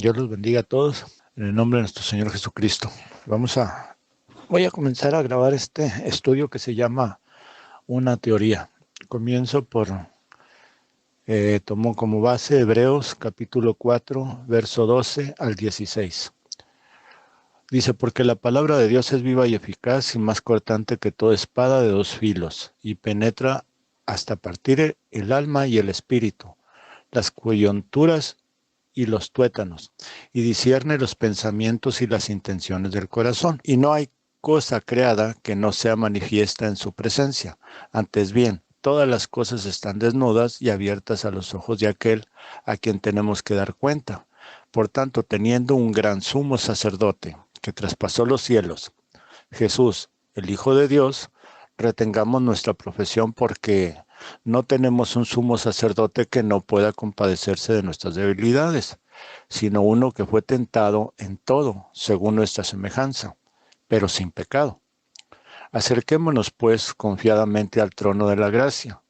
Dios los bendiga a todos en el nombre de nuestro Señor Jesucristo. Voy a comenzar a grabar este estudio que se llama Una teoría. Comienzo tomo como base Hebreos capítulo 4, verso 12 al 16. Dice, porque la palabra de Dios es viva y eficaz y más cortante que toda espada de dos filos, y penetra hasta partir el alma y el espíritu, las coyunturas y los tuétanos, y discierne los pensamientos y las intenciones del corazón. Y no hay cosa creada que no sea manifiesta en su presencia. Antes bien, todas las cosas están desnudas y abiertas a los ojos de aquel a quien tenemos que dar cuenta. Por tanto, teniendo un gran sumo sacerdote que traspasó los cielos, Jesús, el Hijo de Dios, retengamos nuestra profesión porque no tenemos un sumo sacerdote que no pueda compadecerse de nuestras debilidades, sino uno que fue tentado en todo, según nuestra semejanza, pero sin pecado. Acerquémonos, pues, confiadamente al trono de la gracia,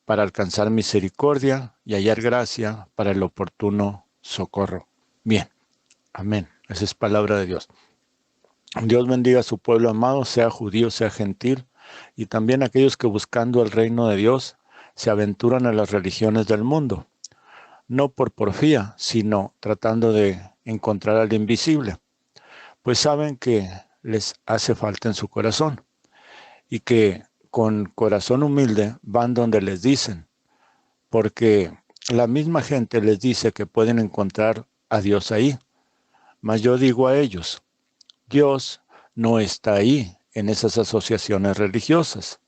para alcanzar misericordia y hallar gracia para el oportuno socorro. Bien, amén. Esa es palabra de Dios. Dios bendiga a su pueblo amado, sea judío, sea gentil, y también aquellos que buscando el reino de Dios se aventuran a las religiones del mundo, no por porfía, sino tratando de encontrar al invisible, pues saben que les hace falta en su corazón, y que con corazón humilde van donde les dicen, porque la misma gente les dice que pueden encontrar a Dios ahí, mas yo digo a ellos, Dios no está ahí en esas asociaciones religiosas.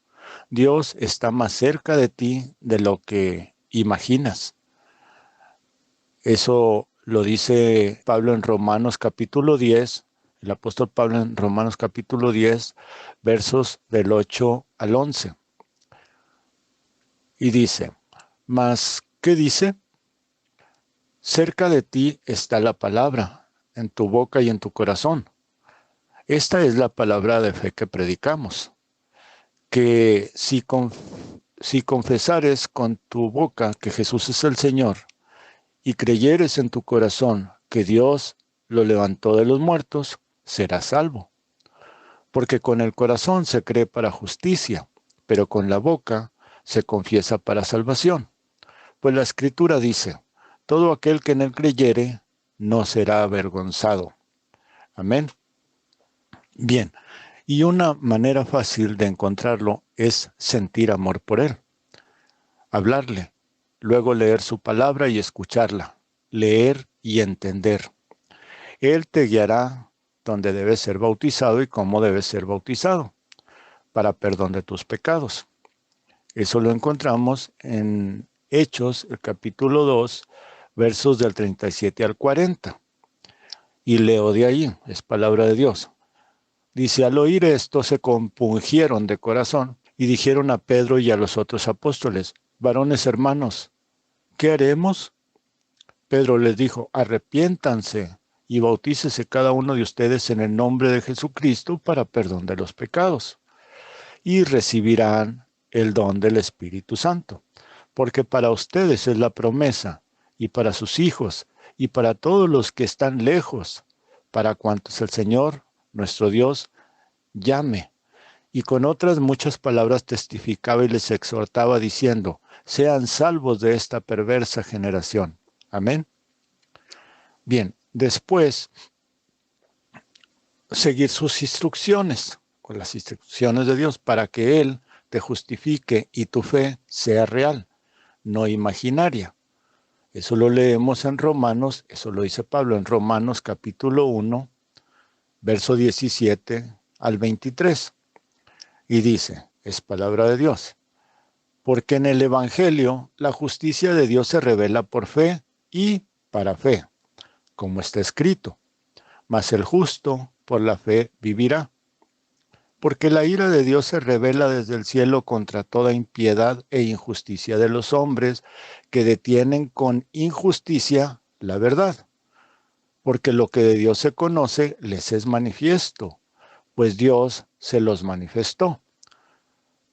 Dios está más cerca de ti de lo que imaginas. Eso lo dice Pablo en Romanos capítulo 10, el apóstol Pablo en Romanos capítulo 10, versos del 8 al 11. Y dice, ¿mas qué dice? Cerca de ti está la palabra, en tu boca y en tu corazón. Esta es la palabra de fe que predicamos, que si confesares con tu boca que Jesús es el Señor y creyeres en tu corazón que Dios lo levantó de los muertos, serás salvo. Porque con el corazón se cree para justicia, pero con la boca se confiesa para salvación. Pues la Escritura dice, todo aquel que en él creyere no será avergonzado. Amén. Bien, y una manera fácil de encontrarlo es sentir amor por él. Hablarle, luego leer su palabra y escucharla, leer y entender. Él te guiará donde debes ser bautizado y cómo debes ser bautizado, para perdón de tus pecados. Eso lo encontramos en Hechos, el capítulo 2, versos del 37 al 40. Y leo de ahí, es palabra de Dios. Dice, al oír esto se compungieron de corazón y dijeron a Pedro y a los otros apóstoles, varones hermanos, ¿qué haremos? Pedro les dijo, arrepiéntanse y bautícese cada uno de ustedes en el nombre de Jesucristo para perdón de los pecados, y recibirán el don del Espíritu Santo, porque para ustedes es la promesa, y para sus hijos, y para todos los que están lejos, para cuantos el Señor, nuestro Dios, llame. Y con otras muchas palabras testificaba y les exhortaba diciendo, sean salvos de esta perversa generación. Amén. Bien, después seguir sus instrucciones, con las instrucciones de Dios, para que Él te justifique y tu fe sea real, no imaginaria. Eso lo leemos en Romanos, eso lo dice Pablo en Romanos capítulo 1, verso 17 al 23. Y dice, es palabra de Dios, porque en el Evangelio la justicia de Dios se revela por fe y para fe, como está escrito. Mas el justo por la fe vivirá. Porque la ira de Dios se revela desde el cielo contra toda impiedad e injusticia de los hombres que detienen con injusticia la verdad. Porque lo que de Dios se conoce les es manifiesto, pues Dios se los manifestó.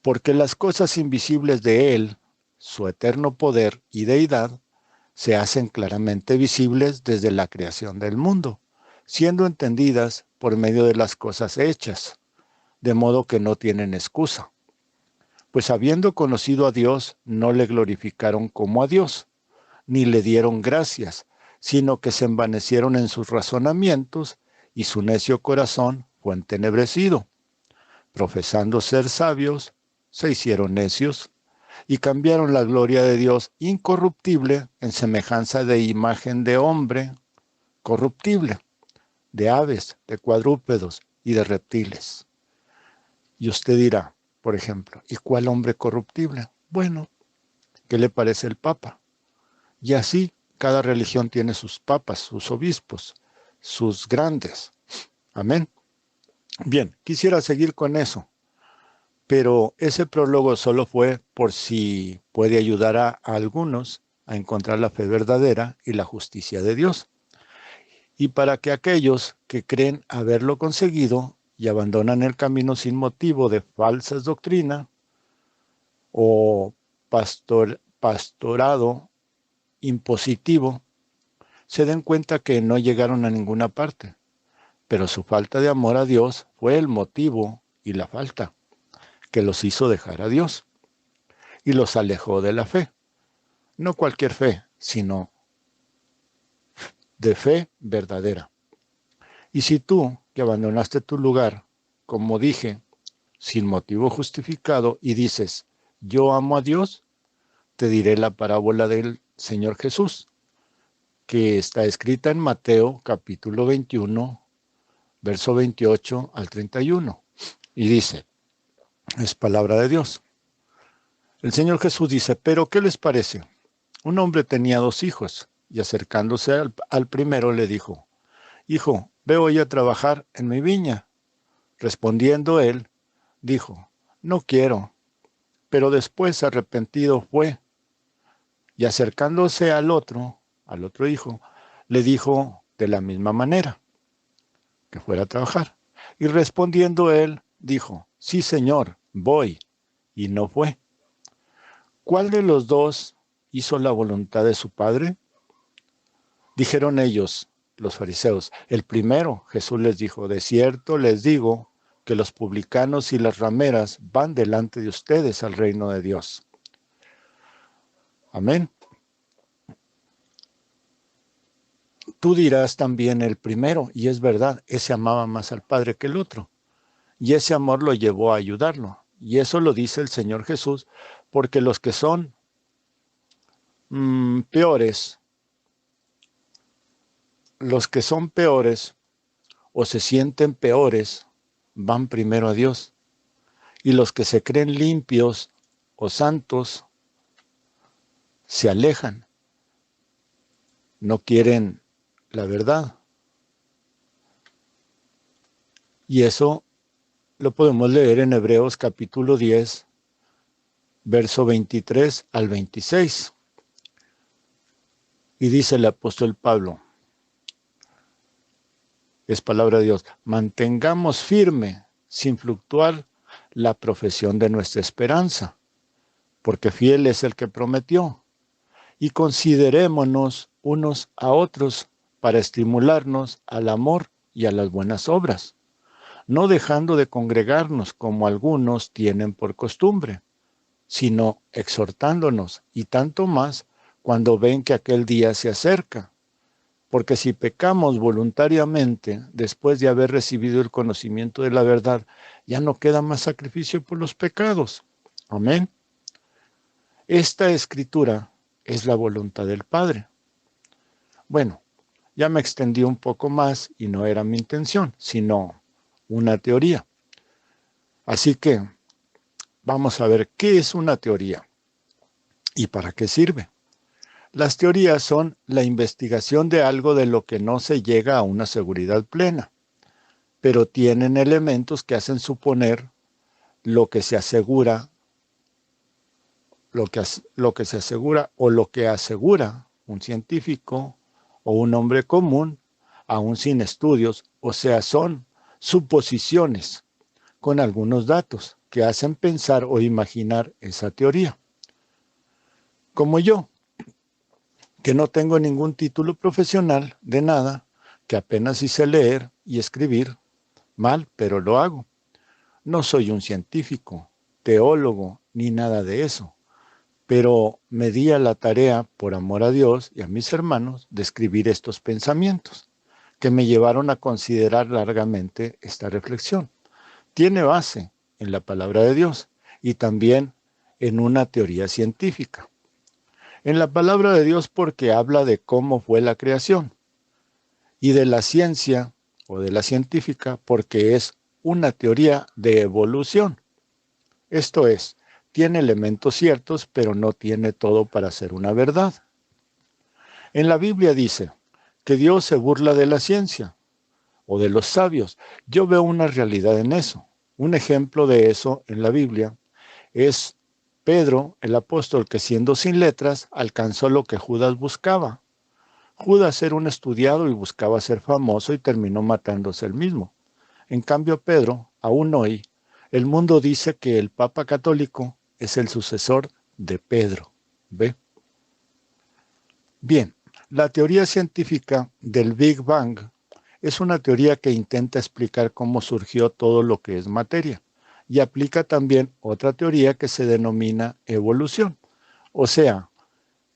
Porque las cosas invisibles de Él, su eterno poder y deidad, se hacen claramente visibles desde la creación del mundo, siendo entendidas por medio de las cosas hechas, de modo que no tienen excusa. Pues habiendo conocido a Dios, no le glorificaron como a Dios, ni le dieron gracias, sino que se envanecieron en sus razonamientos, y su necio corazón fue entenebrecido. Profesando ser sabios, se hicieron necios, y cambiaron la gloria de Dios incorruptible en semejanza de imagen de hombre corruptible, de aves, de cuadrúpedos y de reptiles. Y usted dirá, por ejemplo, ¿y cuál hombre corruptible? Bueno, ¿qué le parece el Papa? Y así cada religión tiene sus papas, sus obispos, sus grandes. Amén. Bien, quisiera seguir con eso, pero ese prólogo solo fue por si puede ayudar a algunos a encontrar la fe verdadera y la justicia de Dios. Y para que aquellos que creen haberlo conseguido y abandonan el camino sin motivo de falsas doctrinas o pastorado impositivo, se den cuenta que no llegaron a ninguna parte, pero su falta de amor a Dios fue el motivo y la falta que los hizo dejar a Dios y los alejó de la fe. No cualquier fe, sino de fe verdadera. Y si tú, que abandonaste tu lugar, como dije, sin motivo justificado, y dices, yo amo a Dios, te diré la parábola del Señor Jesús, que está escrita en Mateo capítulo 21, verso 28 al 31. Y dice, es palabra de Dios. El Señor Jesús dice, pero ¿qué les parece? Un hombre tenía 2 hijos, y acercándose al primero le dijo, hijo, ve hoy a trabajar en mi viña. Respondiendo él, dijo, no quiero. Pero después arrepentido fue, y acercándose al otro hijo, le dijo de la misma manera, que fuera a trabajar. Y respondiendo él, dijo, sí, Señor, voy. Y no fue. ¿Cuál de los 2 hizo la voluntad de su padre? Dijeron ellos, los fariseos, el primero. Jesús les dijo, de cierto les digo que los publicanos y las rameras van delante de ustedes al reino de Dios. Amén. Tú dirás también el primero, y es verdad, ese amaba más al Padre que el otro. Y ese amor lo llevó a ayudarlo. Y eso lo dice el Señor Jesús, porque los que son peores o se sienten peores, van primero a Dios. Y los que se creen limpios o santos se alejan. No quieren la verdad. Y eso lo podemos leer en Hebreos capítulo 10, verso 23 al 26. Y dice el apóstol Pablo, es palabra de Dios, mantengamos firme, sin fluctuar, la profesión de nuestra esperanza, porque fiel es el que prometió. Y considerémonos unos a otros para estimularnos al amor y a las buenas obras, no dejando de congregarnos como algunos tienen por costumbre, sino exhortándonos, y tanto más cuando ven que aquel día se acerca. Porque si pecamos voluntariamente después de haber recibido el conocimiento de la verdad, ya no queda más sacrificio por los pecados. Amén. Esta escritura es la voluntad del Padre. Bueno, ya me extendí un poco más y no era mi intención, sino una teoría. Así que vamos a ver qué es una teoría y para qué sirve. Las teorías son la investigación de algo de lo que no se llega a una seguridad plena, pero tienen elementos que hacen suponer lo que se asegura, lo que se asegura o lo que asegura un científico o un hombre común, aún sin estudios, o sea, son suposiciones con algunos datos que hacen pensar o imaginar esa teoría. Como yo, que no tengo ningún título profesional de nada, que apenas hice leer y escribir, mal, pero lo hago. No soy un científico, teólogo, ni nada de eso, pero me di a la tarea, por amor a Dios y a mis hermanos, de escribir estos pensamientos, que me llevaron a considerar largamente esta reflexión. Tiene base en la palabra de Dios y también en una teoría científica. En la palabra de Dios porque habla de cómo fue la creación, y de la ciencia o de la científica porque es una teoría de evolución. Esto es, tiene elementos ciertos, pero no tiene todo para ser una verdad. En la Biblia dice que Dios se burla de la ciencia o de los sabios. Yo veo una realidad en eso. Un ejemplo de eso en la Biblia es Pedro, el apóstol, que siendo sin letras, alcanzó lo que Judas buscaba. Judas era un estudiado y buscaba ser famoso y terminó matándose él mismo. En cambio, Pedro, aún hoy, el mundo dice que el Papa Católico es el sucesor de Pedro. ¿Ve? Bien, la teoría científica del Big Bang es una teoría que intenta explicar cómo surgió todo lo que es materia y aplica también otra teoría que se denomina evolución. O sea,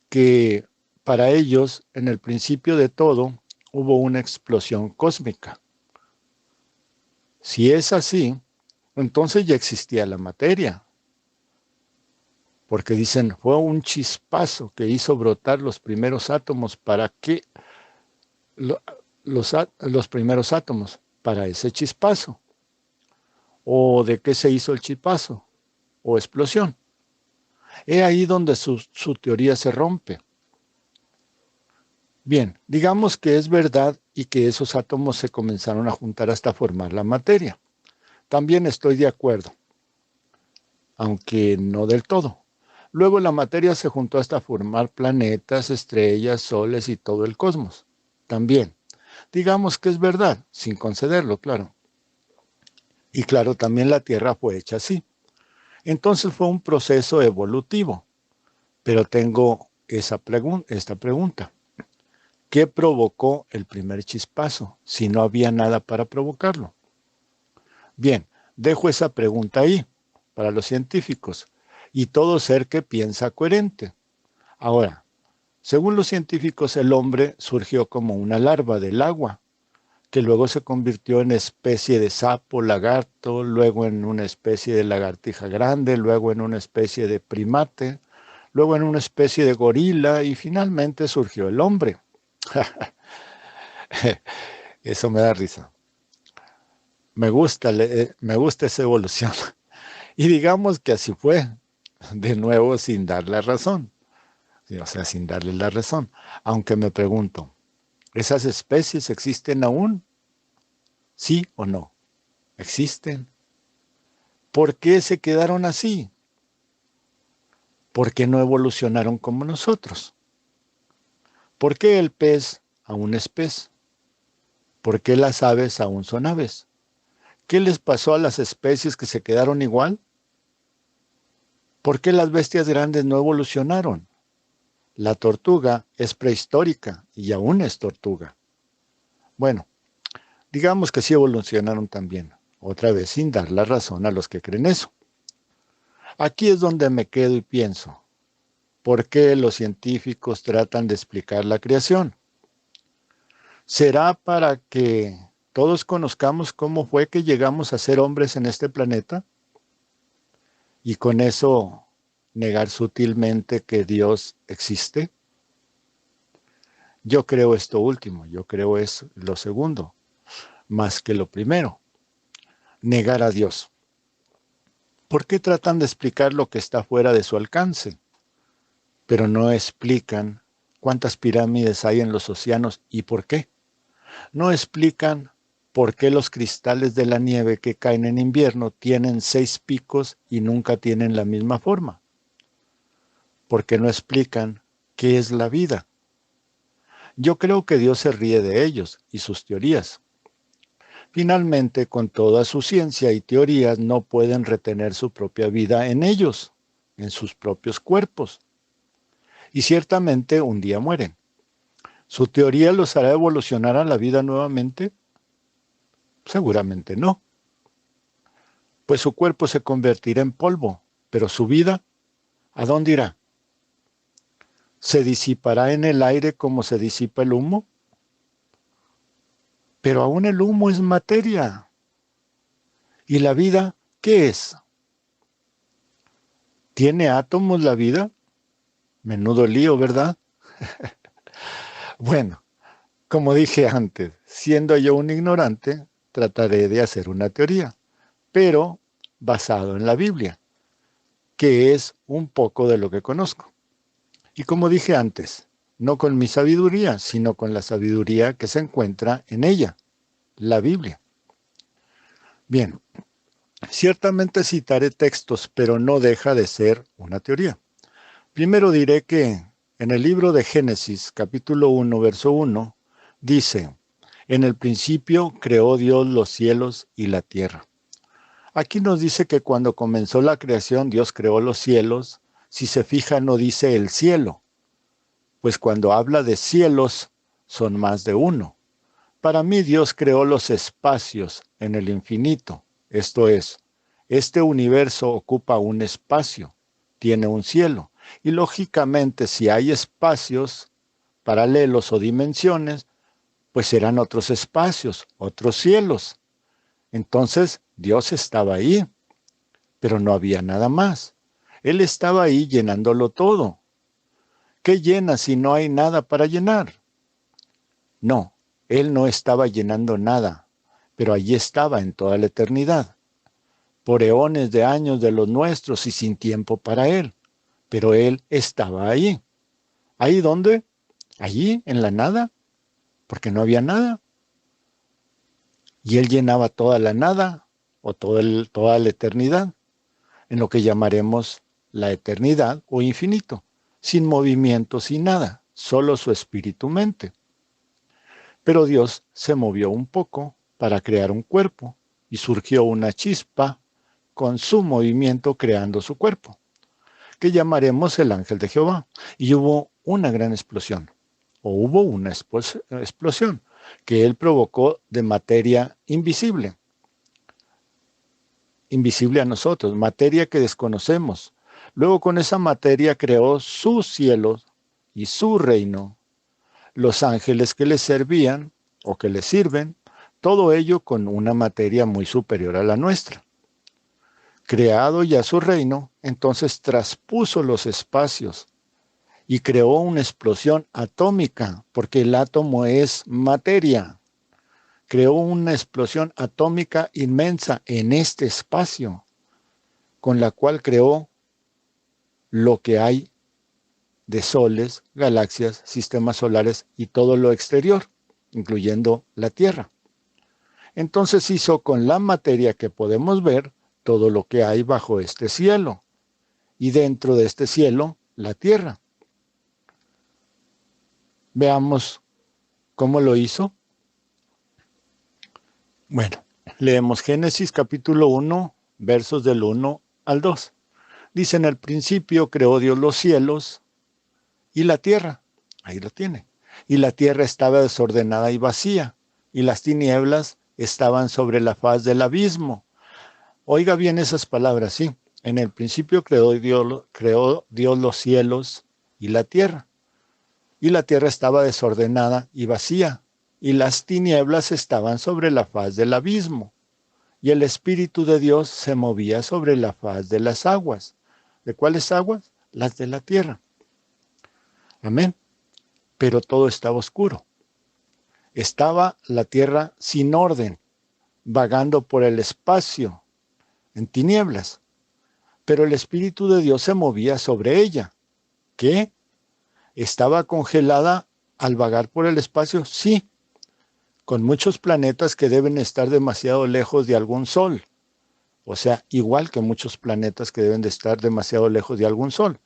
que para ellos, en el principio de todo, hubo una explosión cósmica. Si es así, entonces ya existía la materia, porque dicen, fue un chispazo que hizo brotar los primeros átomos. ¿Para qué los primeros átomos? Para ese chispazo. ¿O de qué se hizo el chispazo? ¿O explosión? He ahí donde su teoría se rompe. Bien, digamos que es verdad y que esos átomos se comenzaron a juntar hasta formar la materia. También estoy de acuerdo, aunque no del todo. Luego la materia se juntó hasta formar planetas, estrellas, soles y todo el cosmos. También, digamos que es verdad, sin concederlo, claro. Y claro, también la Tierra fue hecha así. Entonces fue un proceso evolutivo. Pero tengo esta pregunta. ¿Qué provocó el primer chispazo si no había nada para provocarlo? Bien, dejo esa pregunta ahí para los científicos y todo ser que piensa coherente. Ahora, según los científicos, el hombre surgió como una larva del agua, que luego se convirtió en especie de sapo, lagarto, luego en una especie de lagartija grande, luego en una especie de primate, luego en una especie de gorila y finalmente surgió el hombre. Eso me da risa. Me gusta esa evolución. Y digamos que así fue, de nuevo sin dar la razón, o sea, sin darle la razón. Aunque me pregunto, ¿esas especies existen aún? ¿Sí o no? ¿Existen? ¿Por qué se quedaron así? ¿Por qué no evolucionaron como nosotros? ¿Por qué el pez aún es pez? ¿Por qué las aves aún son aves? ¿Qué les pasó a las especies que se quedaron igual? ¿Por qué las bestias grandes no evolucionaron? La tortuga es prehistórica y aún es tortuga. Bueno, digamos que sí evolucionaron también, otra vez sin dar la razón a los que creen eso. Aquí es donde me quedo y pienso, ¿por qué los científicos tratan de explicar la creación? ¿Será para que todos conozcamos cómo fue que llegamos a ser hombres en este planeta? Y con eso negar sutilmente que Dios existe. Yo creo esto último, yo creo es lo segundo, más que lo primero, negar a Dios. ¿Por qué tratan de explicar lo que está fuera de su alcance? Pero no explican cuántas pirámides hay en los océanos y por qué. No explican por qué los cristales de la nieve que caen en invierno tienen 6 picos y nunca tienen la misma forma. Porque no explican qué es la vida. Yo creo que Dios se ríe de ellos y sus teorías. Finalmente, con toda su ciencia y teorías, no pueden retener su propia vida en ellos, en sus propios cuerpos. y ciertamente un día mueren. ¿Su teoría los hará evolucionar a la vida nuevamente? Seguramente no, pues su cuerpo se convertirá en polvo, pero su vida, ¿a dónde irá? ¿Se disipará en el aire como se disipa el humo? Pero aún el humo es materia. ¿Y la vida qué es? ¿Tiene átomos la vida? Menudo lío, ¿verdad? Bueno, como dije antes, siendo yo un ignorante, trataré de hacer una teoría, pero basado en la Biblia, que es un poco de lo que conozco. Y como dije antes, no con mi sabiduría, sino con la sabiduría que se encuentra en ella, la Biblia. Bien, ciertamente citaré textos, pero no deja de ser una teoría. Primero diré que en el libro de Génesis, capítulo 1, verso 1, dice, en el principio creó Dios los cielos y la tierra. Aquí nos dice que cuando comenzó la creación, Dios creó los cielos. Si se fija, no dice el cielo, pues cuando habla de cielos, son más de uno. Para mí, Dios creó los espacios en el infinito. Esto es, este universo ocupa un espacio, tiene un cielo. Y lógicamente, si hay espacios paralelos o dimensiones, pues serán otros espacios, otros cielos. Entonces, Dios estaba ahí, pero no había nada más. Él estaba ahí llenándolo todo. ¿Qué llena si no hay nada para llenar? No, Él no estaba llenando nada, pero allí estaba en toda la eternidad, por eones de años de los nuestros y sin tiempo para Él. Pero Él estaba ahí. ¿Ahí dónde? Allí, en la nada, porque no había nada. Y Él llenaba toda la nada o toda la eternidad, en lo que llamaremos la eternidad o infinito, sin movimiento, sin nada, solo su espíritu-mente. Pero Dios se movió un poco para crear un cuerpo y surgió una chispa con su movimiento creando su cuerpo, que llamaremos el ángel de Jehová. Y hubo una gran explosión, o hubo una explosión, que él provocó de materia invisible, invisible a nosotros, materia que desconocemos. Luego con esa materia creó sus cielos y su reino, los ángeles que le servían o que le sirven, todo ello con una materia muy superior a la nuestra. Creado ya su reino, entonces traspuso los espacios y creó una explosión atómica, porque el átomo es materia. Creó una explosión atómica inmensa en este espacio, con la cual creó lo que hay de soles, galaxias, sistemas solares y todo lo exterior, incluyendo la Tierra. Entonces hizo con la materia que podemos ver todo lo que hay bajo este cielo y dentro de este cielo la Tierra. Veamos cómo lo hizo. Bueno, leemos Génesis capítulo 1, versos del 1 al 2. Dice, en el principio creó Dios los cielos y la tierra. Ahí lo tiene. Y la tierra estaba desordenada y vacía, y las tinieblas estaban sobre la faz del abismo. Oiga bien esas palabras, sí. En el principio creó Dios los cielos y la tierra. Y la tierra estaba desordenada y vacía, y las tinieblas estaban sobre la faz del abismo. Y el Espíritu de Dios se movía sobre la faz de las aguas. ¿De cuáles aguas? Las de la tierra. Amén. Pero todo estaba oscuro. Estaba la tierra sin orden, vagando por el espacio, en tinieblas. Pero el Espíritu de Dios se movía sobre ella. ¿Qué? ¿Estaba congelada al vagar por el espacio? Sí, con muchos planetas que deben estar demasiado lejos de algún sol. O sea, igual que muchos planetas que deben de estar demasiado lejos de algún sol.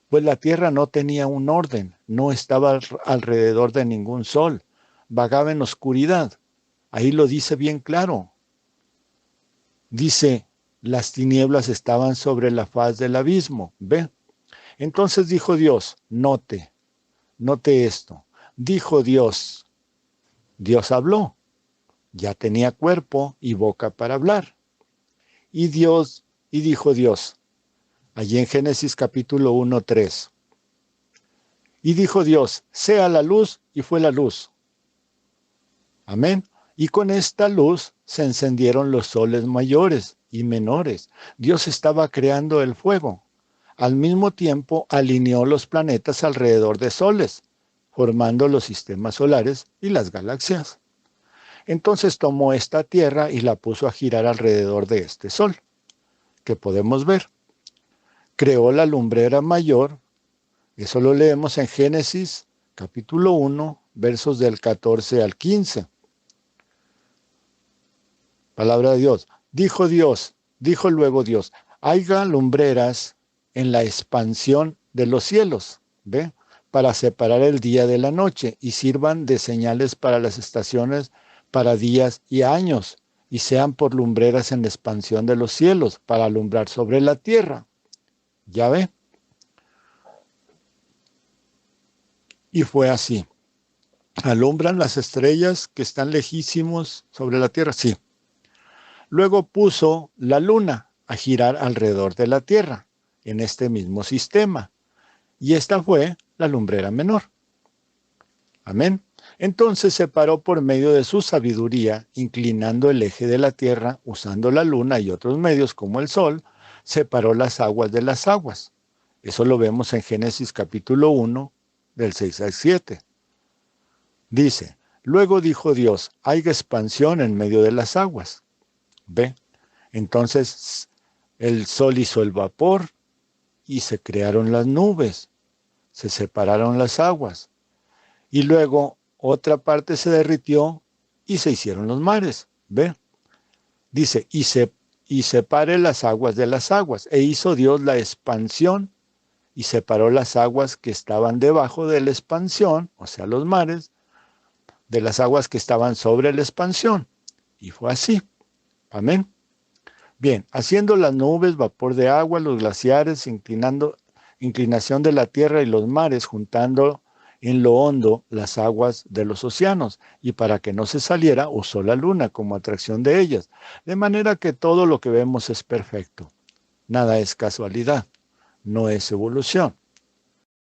Pues la Tierra no tenía un orden, no estaba alrededor de ningún sol, vagaba en oscuridad. Ahí lo dice bien claro. Dice, las tinieblas estaban sobre la faz del abismo. ¿Ve? Entonces dijo Dios, note esto. Dijo Dios, Dios habló, ya tenía cuerpo y boca para hablar. Y dijo Dios, allí en Génesis capítulo 1:3. Y dijo Dios, sea la luz, y fue la luz. Amén. Y con esta luz se encendieron los soles mayores y menores. Dios estaba creando el fuego. Al mismo tiempo alineó los planetas alrededor de soles, formando los sistemas solares y las galaxias. Entonces tomó esta tierra y la puso a girar alrededor de este sol, que podemos ver. Creó la lumbrera mayor, eso lo leemos en Génesis capítulo 1, versos del 14 al 15. Palabra de Dios. Dijo luego Dios, haya lumbreras en la expansión de los cielos, ¿ve? Para separar el día de la noche y sirvan de señales para las estaciones, para días y años, y sean por lumbreras en la expansión de los cielos, para alumbrar sobre la tierra. ¿Ya ve? Y fue así. ¿Alumbran las estrellas que están lejísimos sobre la tierra? Sí. Luego puso la luna a girar alrededor de la tierra, en este mismo sistema. Y esta fue la lumbrera menor. Amén. Entonces separó por medio de su sabiduría, inclinando el eje de la tierra, usando la luna y otros medios como el sol, separó las aguas de las aguas. Eso lo vemos en Génesis capítulo 1, del 6 al 7. Dice, luego dijo Dios, haya expansión en medio de las aguas. ¿Ve? Entonces el sol hizo el vapor y se crearon las nubes, se separaron las aguas. Y luego otra parte se derritió y se hicieron los mares. ¿Ve? Dice, y separe las aguas de las aguas. E hizo Dios la expansión y separó las aguas que estaban debajo de la expansión, o sea, los mares, de las aguas que estaban sobre la expansión. Y fue así. Amén. Bien, haciendo las nubes, vapor de agua, los glaciares, inclinación de la tierra y los mares, juntando en lo hondo las aguas de los océanos, y para que no se saliera, usó la luna como atracción de ellas, de manera que todo lo que vemos es perfecto. Nada es casualidad, no es evolución.